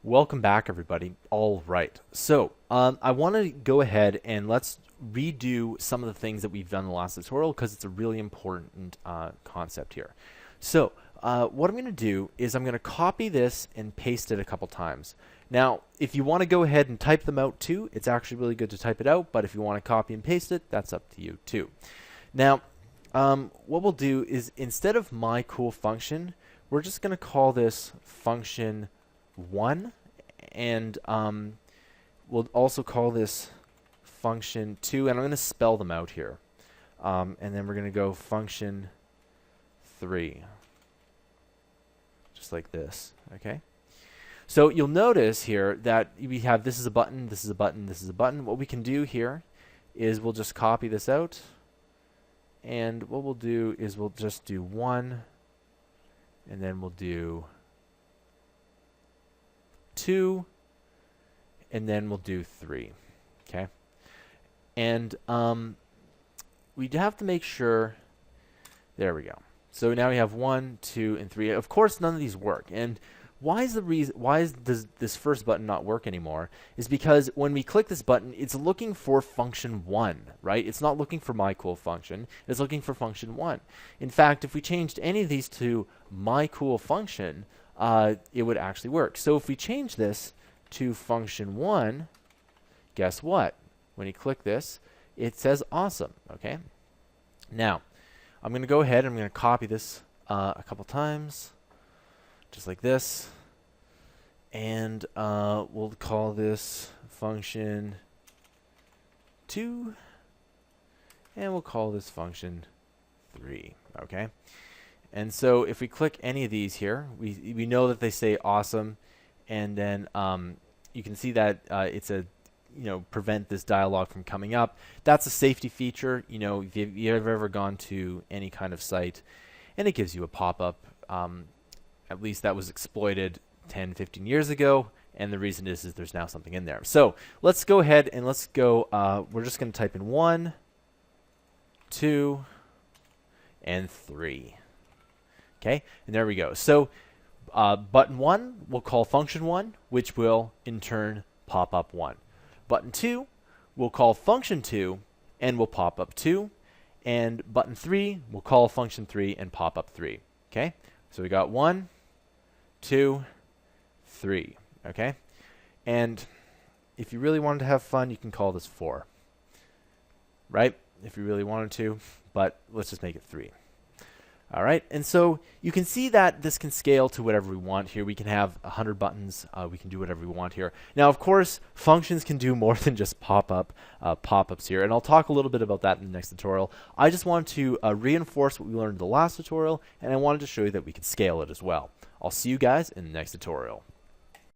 Welcome back, everybody. All right. So I want to go ahead and let's redo some of the things that we've done in the last tutorial because it's a really important concept here. So what I'm going to do is I'm going to copy this and paste it a couple times. Now, if you want to go ahead and type them out too, it's actually really good to type it out. But if you want to copy and paste it, that's up to you too. Now, what we'll do is instead of my cool function, we're just going to call this function 1, and we'll also call this function 2, and I'm going to spell them out here. And then we're going to go function 3, just like this, okay? So you'll notice here that we have this is a button, this is a button, this is a button. What we can do here is we'll just copy this out, and what we'll do is we'll just do 1, and then we'll do 2, and then we'll do 3, okay? And we have to make sure, there we go. So now we have 1, 2, and 3. Of course, none of these work. And why does this first button not work anymore? Is because when we click this button, it's looking for function 1, right? It's not looking for my cool function. It's looking for function 1. In fact, if we changed any of these to my cool function, it would actually work. So if we change this to function 1, guess what? When you click this, it says awesome, okay? Now, I'm going to go ahead and I'm going to copy this a couple times, just like this. And we'll call this function 2, and we'll call this function 3, okay? And so if we click any of these here, we know that they say awesome, and then you can see that it's a prevent this dialog from coming up. That's a safety feature. If you've ever gone to any kind of site and it gives you a pop-up, at least that was exploited 10, 15 years ago, and the reason is there's now something in there. So let's go ahead and let's go, we're just going to type in 1, 2, and 3. Okay, and there we go. So button 1 will call function 1, which will in turn pop up 1. Button 2 will call function 2 and will pop up 2. And button 3 will call function 3 and pop up 3. Okay, so we got 1, 2, 3. Okay, and if you really wanted to have fun, you can call this 4. Right, if you really wanted to, but let's just make it 3. All right, and so you can see that this can scale to whatever we want here. We can have 100 buttons. We can do whatever we want here. Now, of course, functions can do more than just pop-ups here, and I'll talk a little bit about that in the next tutorial. I just want to reinforce what we learned in the last tutorial, and I wanted to show you that we can scale it as well. I'll see you guys in the next tutorial.